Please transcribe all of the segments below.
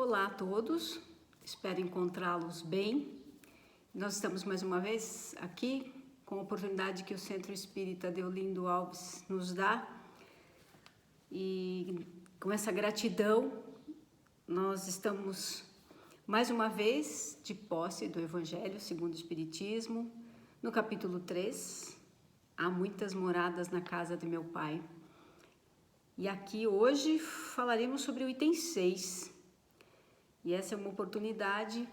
Olá a todos, espero encontrá-los bem. Nós estamos mais uma vez aqui com a oportunidade que o Centro Espírita Deolindo Alves nos dá, e com essa gratidão nós estamos mais uma vez de posse do Evangelho segundo o Espiritismo, no capítulo 3, há muitas moradas na casa de meu Pai. E aqui hoje falaremos sobre o item 6. E essa é uma oportunidade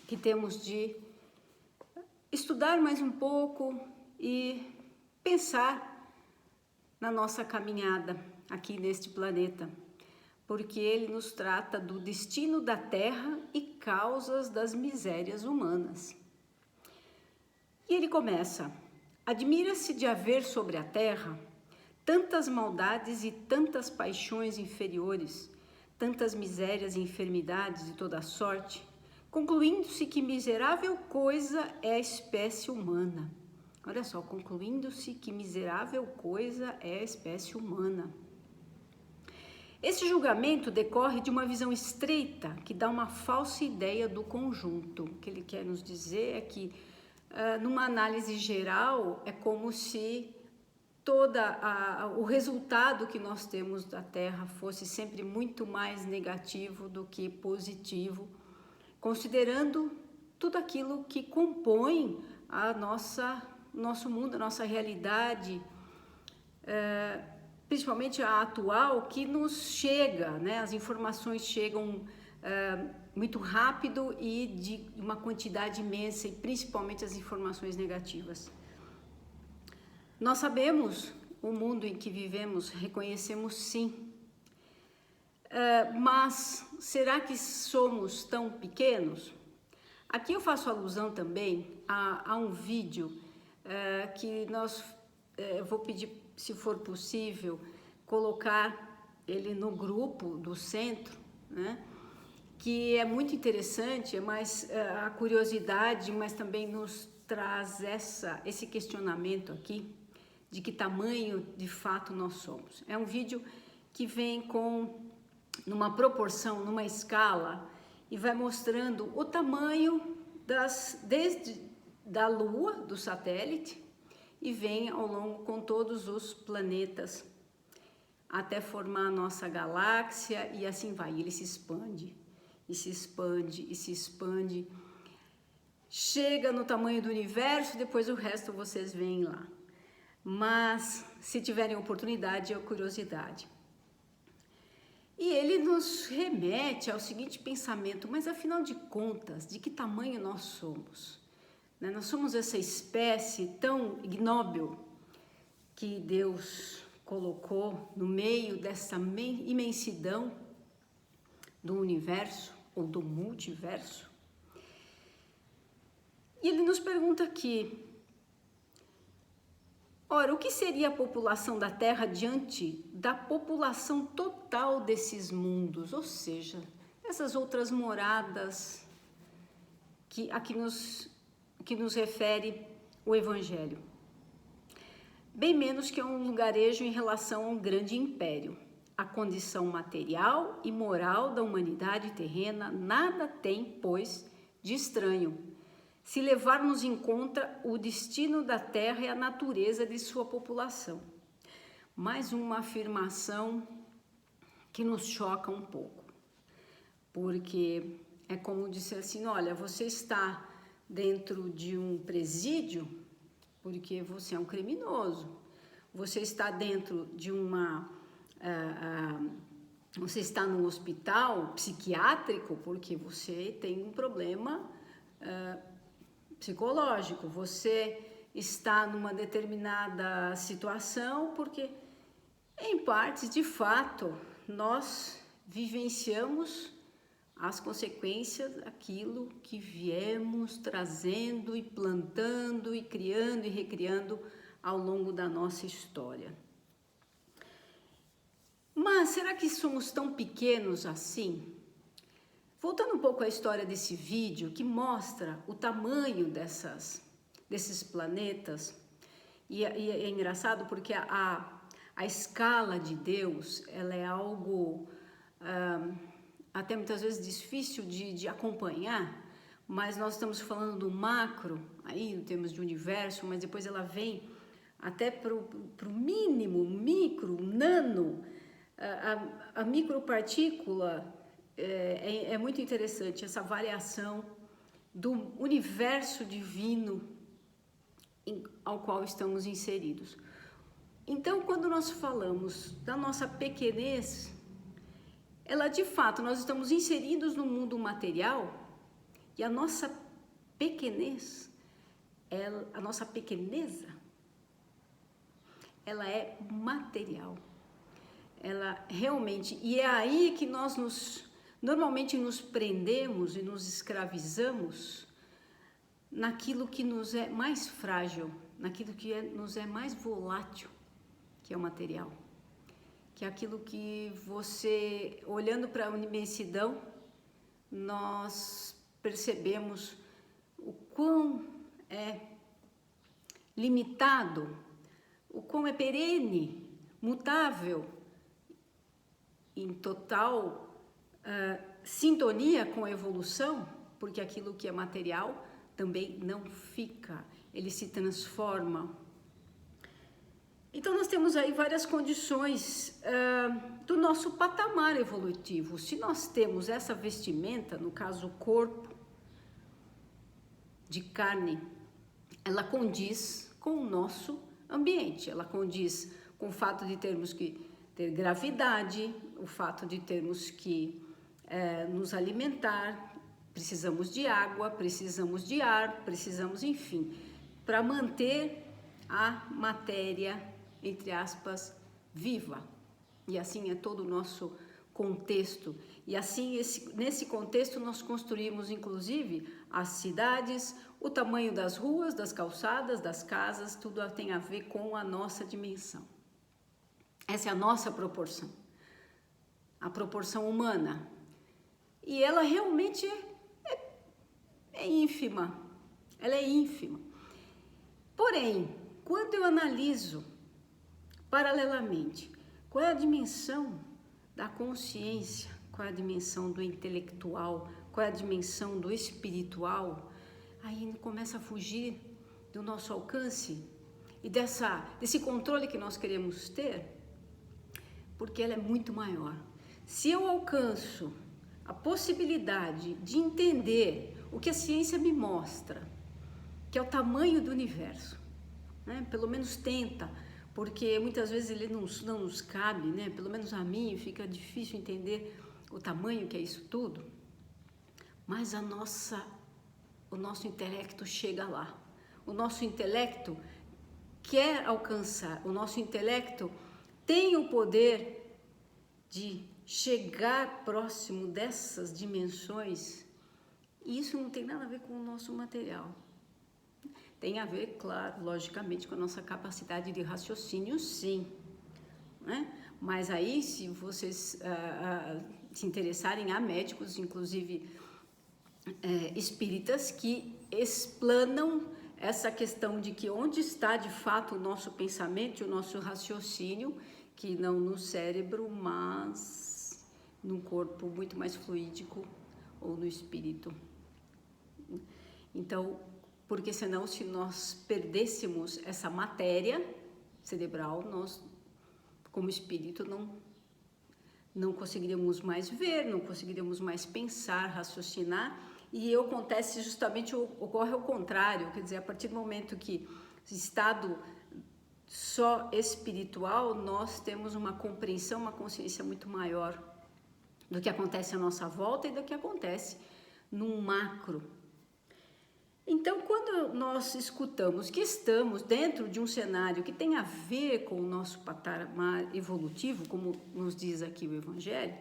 que temos de estudar mais um pouco e pensar na nossa caminhada aqui neste planeta, porque ele nos trata do destino da Terra e causas das misérias humanas. E ele começa: admira-se de haver sobre a Terra tantas maldades e tantas paixões inferiores, tantas misérias e enfermidades de toda sorte, concluindo-se que miserável coisa é a espécie humana. Olha só, concluindo-se que miserável coisa é a espécie humana. Esse julgamento decorre de uma visão estreita que dá uma falsa ideia do conjunto. O que ele quer nos dizer é que, numa análise geral, é como se o resultado que nós temos da Terra fosse sempre muito mais negativo do que positivo, considerando tudo aquilo que compõe nosso mundo, a nossa realidade, principalmente a atual, que nos chega, né? As informações chegam muito rápido e de uma quantidade imensa, e principalmente as informações negativas. Nós sabemos o mundo em que vivemos, reconhecemos sim, mas será que somos tão pequenos? Aqui eu faço alusão também a um vídeo que eu vou pedir, se for possível, colocar ele no grupo do centro, né? Que é muito interessante, a curiosidade, mas também nos traz esse questionamento aqui, de que tamanho de fato nós somos. É um vídeo que vem numa proporção, numa escala, e vai mostrando o tamanho desde da Lua, do satélite, e vem ao longo com todos os planetas, até formar a nossa galáxia, e assim vai. Ele se expande, e se expande, e se expande, chega no tamanho do universo, depois o resto vocês veem lá. Mas, se tiverem oportunidade ou curiosidade. E ele nos remete ao seguinte pensamento: mas afinal de contas, de que tamanho nós somos? Né? Nós somos essa espécie tão ignóbil que Deus colocou no meio dessa imensidão do universo ou do multiverso. E ele nos pergunta aqui: ora, o que seria a população da Terra diante da população total desses mundos? Ou seja, essas outras moradas a que nos refere o Evangelho. Bem menos que um lugarejo em relação a um grande império. A condição material e moral da humanidade terrena nada tem, pois, de estranho, se levarmos em conta o destino da Terra e a natureza de sua população. Mais uma afirmação que nos choca um pouco, porque é como dizer assim: olha, você está dentro de um presídio porque você é um criminoso, você está dentro de você está num hospital psiquiátrico porque você tem um problema psicológico, você está numa determinada situação porque, em partes, de fato, nós vivenciamos as consequências daquilo que viemos trazendo e plantando e criando e recriando ao longo da nossa história. Mas será que somos tão pequenos assim? Voltando um pouco à história desse vídeo, que mostra o tamanho desses planetas, e é engraçado porque a escala de Deus, ela é algo até muitas vezes difícil de acompanhar, mas nós estamos falando do macro, aí em termos de universo, mas depois ela vem até para o mínimo, micro, nano, a micropartícula. É muito interessante essa variação do universo divino ao qual estamos inseridos. Então, quando nós falamos da nossa pequenez, ela de fato, nós estamos inseridos no mundo material e a nossa pequenez, a nossa pequeneza, ela é material. Ela realmente, e é aí que nós normalmente nos prendemos e nos escravizamos naquilo que nos é mais frágil, naquilo que nos é mais volátil, que é o material. Que é aquilo que você, olhando para a imensidão, nós percebemos o quão é limitado, o quão é perene, mutável, em total sintonia com a evolução, porque aquilo que é material também não fica, ele se transforma. Então nós temos aí várias condições do nosso patamar evolutivo. Se nós temos essa vestimenta, no caso o corpo de carne, ela condiz com o nosso ambiente, ela condiz com o fato de termos que ter gravidade, o fato de termos que nos alimentar, precisamos de água, precisamos de ar, precisamos, enfim, para manter a matéria, entre aspas, viva. E assim é todo o nosso contexto. E assim, nesse contexto, nós construímos, inclusive, as cidades, o tamanho das ruas, das calçadas, das casas, tudo tem a ver com a nossa dimensão. Essa é a nossa proporção, a proporção humana. E ela realmente é ínfima, ela é ínfima. Porém, quando eu analiso paralelamente qual é a dimensão da consciência, qual é a dimensão do intelectual, qual é a dimensão do espiritual, aí começa a fugir do nosso alcance e desse controle que nós queremos ter, porque ela é muito maior. Se eu alcanço a possibilidade de entender o que a ciência me mostra, que é o tamanho do universo, né? Pelo menos tenta, porque muitas vezes ele não nos cabe, né? Pelo menos a mim fica difícil entender o tamanho que é isso tudo, mas o nosso intelecto chega lá. O nosso intelecto quer alcançar, o nosso intelecto tem o poder de chegar próximo dessas dimensões, e isso não tem nada a ver com o nosso material. Tem a ver, claro, logicamente, com a nossa capacidade de raciocínio, sim, né? Mas aí, se vocês se interessarem, há médicos, inclusive espíritas, que explanam essa questão de que onde está de fato o nosso pensamento e o nosso raciocínio, que não no cérebro, mas num corpo muito mais fluídico ou no espírito. Então, porque senão, se nós perdêssemos essa matéria cerebral, nós, como espírito, não conseguiríamos mais ver, não conseguiríamos mais pensar, raciocinar, e acontece justamente, ocorre ao contrário, quer dizer, a partir do momento que estado só espiritual, nós temos uma compreensão, uma consciência muito maior do que acontece à nossa volta e do que acontece num macro. Então, quando nós escutamos que estamos dentro de um cenário que tem a ver com o nosso patamar evolutivo, como nos diz aqui o Evangelho,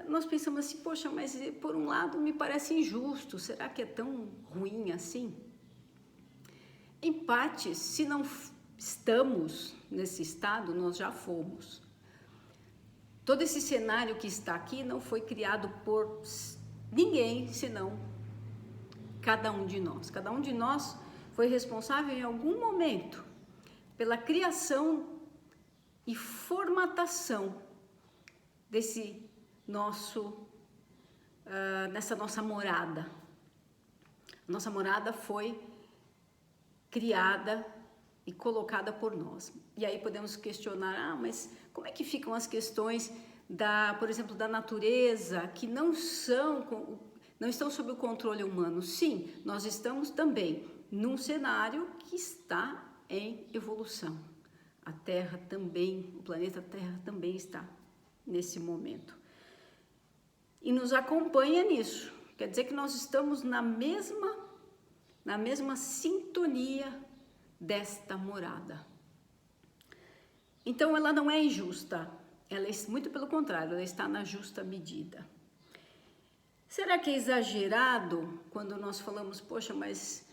nós pensamos assim, poxa, mas por um lado me parece injusto, será que é tão ruim assim? Em parte, se não estamos nesse estado, nós já fomos. Todo esse cenário que está aqui não foi criado por ninguém, senão cada um de nós. Cada um de nós foi responsável em algum momento pela criação e formatação desse nosso nessa nossa morada. Nossa morada foi criada e colocada por nós. E aí podemos questionar, mas como é que ficam as questões por exemplo, da natureza, que não estão sob o controle humano? Sim, nós estamos também num cenário que está em evolução. A Terra também, o planeta Terra também está nesse momento. E nos acompanha nisso. Quer dizer que nós estamos na mesma sintonia desta morada. Então ela não é injusta, ela é muito pelo contrário, ela está na justa medida. Será que é exagerado quando nós falamos, poxa, mas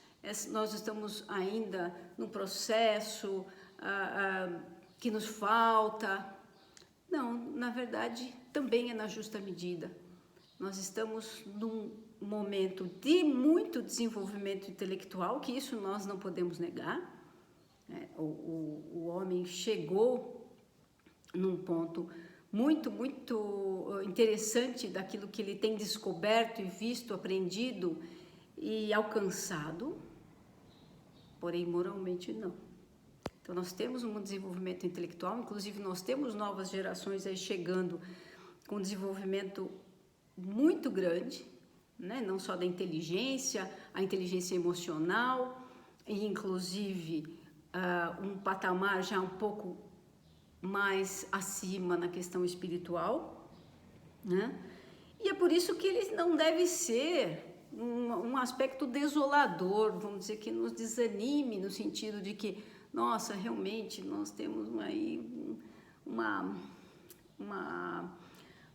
nós estamos ainda no processo que nos falta? Não, na verdade também é na justa medida. Nós estamos num momento de muito desenvolvimento intelectual, que isso nós não podemos negar. O homem chegou num ponto muito interessante daquilo que ele tem descoberto e visto, aprendido e alcançado, porém moralmente não. Então nós temos um desenvolvimento intelectual, inclusive nós temos novas gerações aí chegando com desenvolvimento muito grande, né? Não só da inteligência, a inteligência emocional, e inclusive um patamar já um pouco mais acima na questão espiritual, né? E é por isso que ele não deve ser um aspecto desolador, vamos dizer, que nos desanime, no sentido de que, nossa, realmente nós temos aí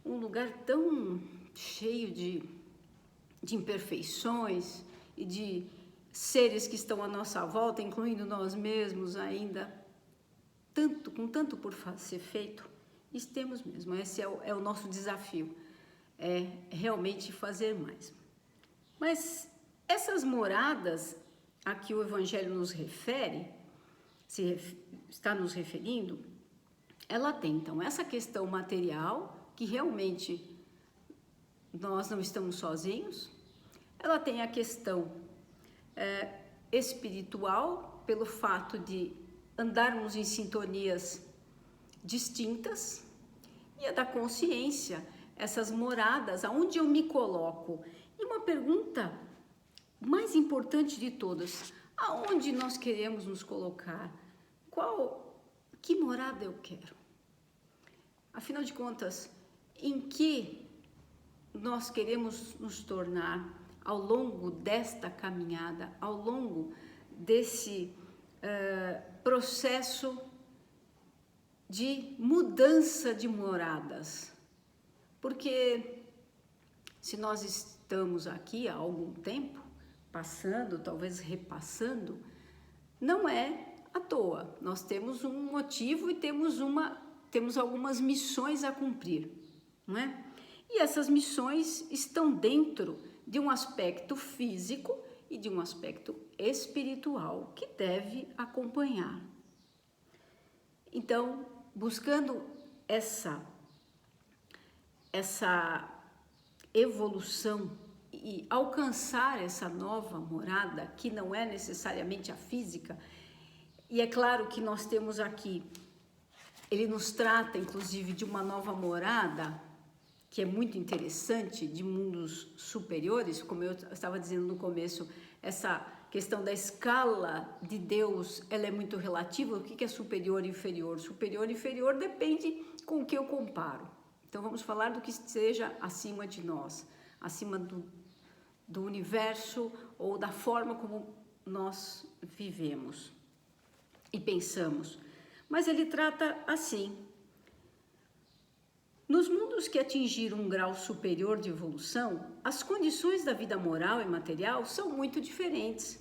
um lugar tão cheio de imperfeições e de seres que estão à nossa volta, incluindo nós mesmos ainda, com tanto por ser feito. Isso temos mesmo, esse é o nosso desafio, é realmente fazer mais. Mas essas moradas a que o Evangelho nos refere, está nos referindo, ela tem então essa questão material, que realmente nós não estamos sozinhos. Ela tem a questão espiritual, pelo fato de andarmos em sintonias distintas, e a da consciência, essas moradas, aonde eu me coloco. E uma pergunta mais importante de todas, aonde nós queremos nos colocar? Que morada eu quero? Afinal de contas, em que nós queremos nos tornar ao longo desta caminhada, ao longo desse processo de mudança de moradas? Porque se nós estamos aqui há algum tempo, passando, talvez repassando, não é à toa. Nós temos um motivo e temos algumas missões a cumprir, não é? E essas missões estão dentro de um aspecto físico e de um aspecto espiritual que deve acompanhar. Então, buscando essa evolução e alcançar essa nova morada, que não é necessariamente a física, e é claro que nós temos aqui, ele nos trata inclusive de uma nova morada, que é muito interessante, de mundos superiores, como eu estava dizendo no começo, essa questão da escala de Deus, ela é muito relativa. O que é superior e inferior? Superior e inferior depende com o que eu comparo. Então vamos falar do que esteja acima de nós, acima do universo ou da forma como nós vivemos e pensamos. Mas ele trata assim: nos mundos que atingiram um grau superior de evolução, as condições da vida moral e material são muito diferentes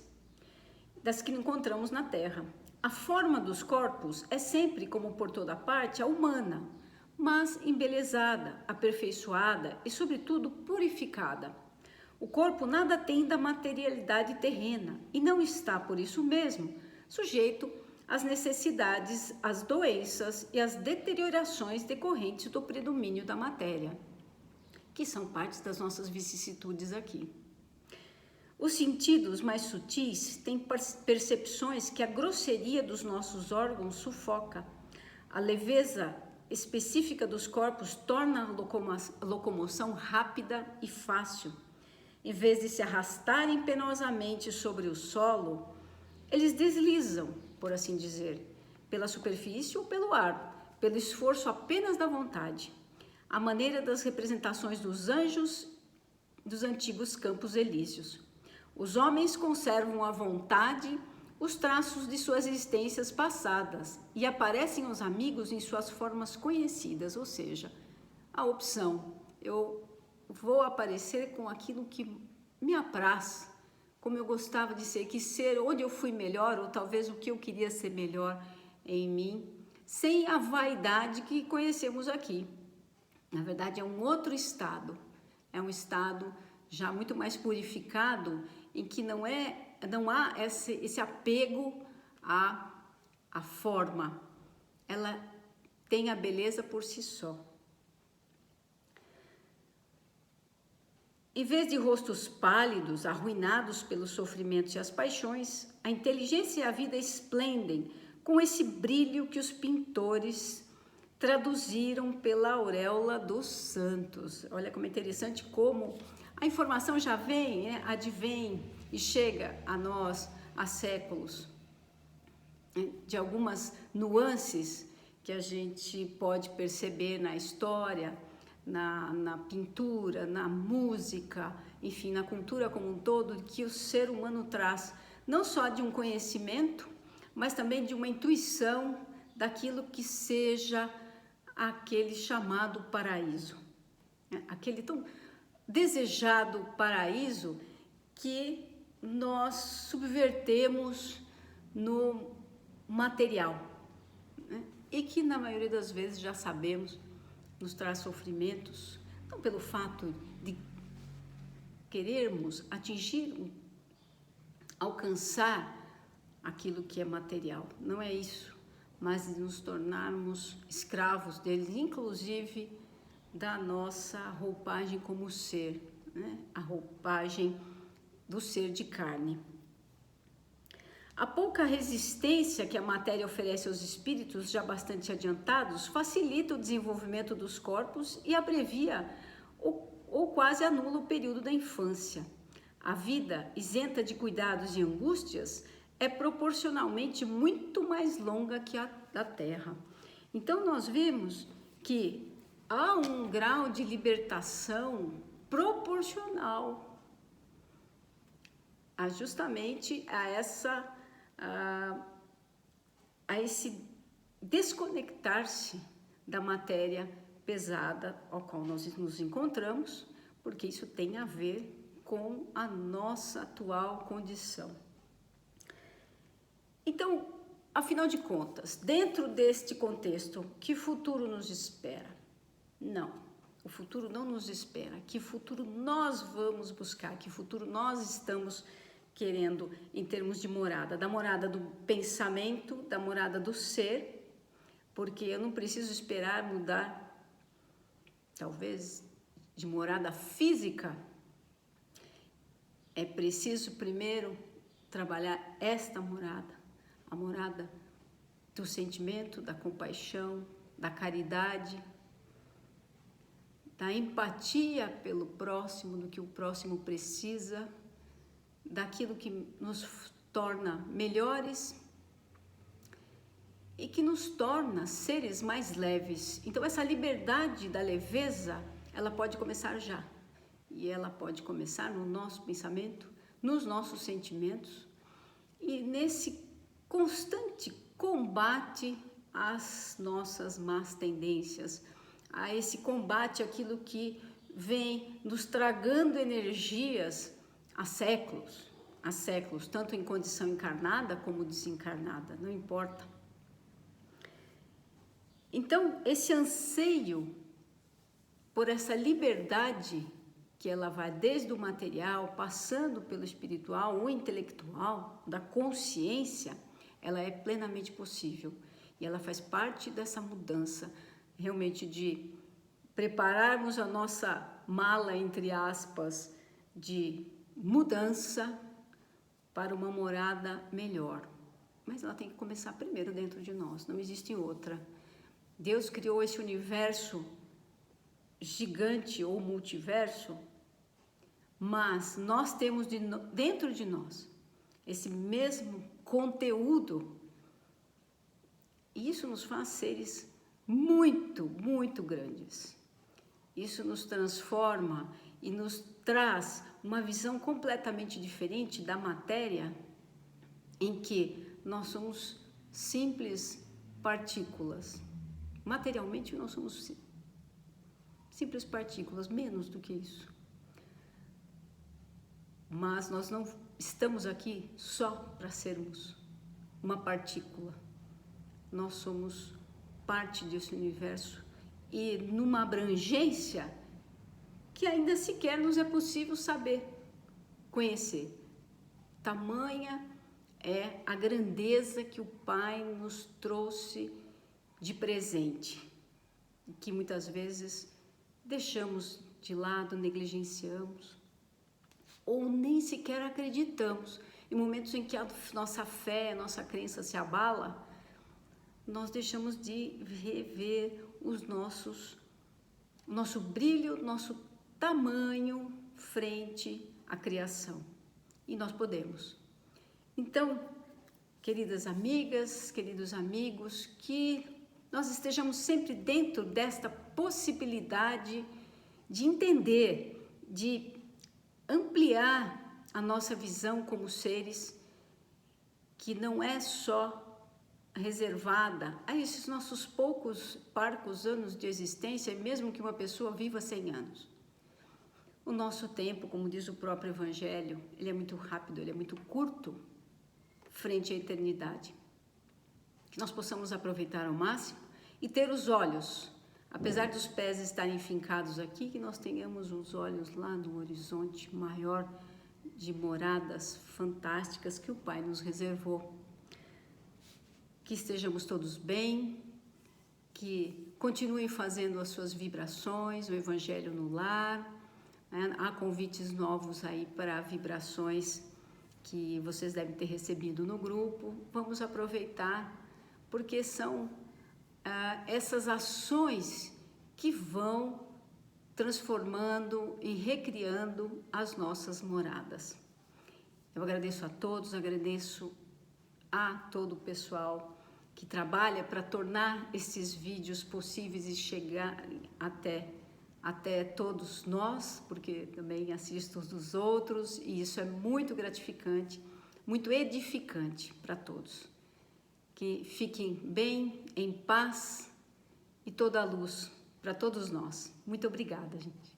das que encontramos na Terra. A forma dos corpos é sempre, como por toda parte, a humana, mas embelezada, aperfeiçoada e, sobretudo, purificada. O corpo nada tem da materialidade terrena e não está, por isso mesmo, sujeito às necessidades, às doenças e às deteriorações decorrentes do predomínio da matéria. que são partes das nossas vicissitudes aqui. Os sentidos mais sutis têm percepções que a grosseria dos nossos órgãos sufoca. A leveza específica dos corpos torna a locomoção rápida e fácil. Em vez de se arrastarem penosamente sobre o solo, eles deslizam, por assim dizer, pela superfície ou pelo ar, pelo esforço apenas da vontade, à maneira das representações dos anjos dos antigos campos elíseos. Os homens conservam à vontade os traços de suas existências passadas e aparecem aos amigos em suas formas conhecidas, ou seja, a opção, eu vou aparecer com aquilo que me apraz, como eu gostava de ser, que ser onde eu fui melhor, ou talvez o que eu queria ser melhor em mim, sem a vaidade que conhecemos aqui. Na verdade, é um outro estado, é um estado já muito mais purificado, em que não há esse apego à forma, ela tem a beleza por si só. Em vez de rostos pálidos, arruinados pelos sofrimentos e as paixões, a inteligência e a vida esplendem com esse brilho que os pintores traduziram pela auréola dos santos. Olha como é interessante como a informação já vem, advém e chega a nós há séculos, de algumas nuances que a gente pode perceber na história, na pintura, na música, enfim, na cultura como um todo, que o ser humano traz, não só de um conhecimento, mas também de uma intuição daquilo que seja aquele chamado paraíso, aquele tão desejado paraíso que nós subvertemos no material, e que na maioria das vezes já sabemos nos traz sofrimentos, não pelo fato de querermos atingir, alcançar aquilo que é material, não é isso, mas de nos tornarmos escravos deles, inclusive da nossa roupagem como ser, a roupagem do ser de carne. A pouca resistência que a matéria oferece aos espíritos já bastante adiantados facilita o desenvolvimento dos corpos e abrevia ou quase anula o período da infância. A vida, isenta de cuidados e angústias, é proporcionalmente muito mais longa que a da Terra. Então, nós vemos que há um grau de libertação proporcional justamente a esse desconectar-se da matéria pesada ao qual nós nos encontramos, porque isso tem a ver com a nossa atual condição. Então, afinal de contas, dentro deste contexto, que futuro nos espera? Não, o futuro não nos espera. Que futuro nós vamos buscar? Que futuro nós estamos querendo em termos de morada? Da morada do pensamento, da morada do ser, porque eu não preciso esperar mudar, talvez, de morada física. É preciso primeiro trabalhar esta morada, a morada do sentimento, da compaixão, da caridade, da empatia pelo próximo, do que o próximo precisa, daquilo que nos torna melhores e que nos torna seres mais leves. Então, essa liberdade da leveza, ela pode começar já. E ela pode começar no nosso pensamento, nos nossos sentimentos e nesse constante combate às nossas más tendências, a esse combate àquilo que vem nos tragando energias há séculos, tanto em condição encarnada como desencarnada, não importa. Então, esse anseio por essa liberdade, que ela vai desde o material, passando pelo espiritual ou intelectual, da consciência, ela é plenamente possível. E ela faz parte dessa mudança, realmente de prepararmos a nossa mala, entre aspas, de mudança para uma morada melhor. Mas ela tem que começar primeiro dentro de nós, não existe outra. Deus criou esse universo gigante ou multiverso, mas nós temos dentro de nós esse mesmo conteúdo, e isso nos faz seres muito, muito grandes. Isso nos transforma e nos traz uma visão completamente diferente da matéria, em que nós somos simples partículas. Materialmente nós somos simples partículas, menos do que isso. Mas nós não estamos aqui só para sermos uma partícula. Nós somos parte desse universo e numa abrangência que ainda sequer nos é possível saber, conhecer. Tamanha é a grandeza que o Pai nos trouxe de presente, que muitas vezes deixamos de lado, negligenciamos, ou nem sequer acreditamos. Em momentos em que a nossa fé, a nossa crença se abala, nós deixamos de rever o nosso brilho, nosso tamanho frente à criação. E nós podemos. Então, queridas amigas, queridos amigos, que nós estejamos sempre dentro desta possibilidade de entender, de ampliar a nossa visão como seres, que não é só reservada a esses nossos parcos anos de existência, mesmo que uma pessoa viva 100 anos. O nosso tempo, como diz o próprio Evangelho, ele é muito rápido, ele é muito curto frente à eternidade. Que nós possamos aproveitar ao máximo e ter os olhos, apesar dos pés estarem fincados aqui, que nós tenhamos os olhos lá no horizonte maior de moradas fantásticas que o Pai nos reservou. Que estejamos todos bem, que continuem fazendo as suas vibrações, o Evangelho no lar. Há convites novos aí para vibrações que vocês devem ter recebido no grupo. Vamos aproveitar, porque são essas ações que vão transformando e recriando as nossas moradas. Eu agradeço a todos, agradeço a todo o pessoal que trabalha para tornar esses vídeos possíveis e chegar até todos nós, porque também assisto os dos outros, e isso é muito gratificante, muito edificante para todos. Que fiquem bem, em paz e toda a luz para todos nós. Muito obrigada, gente.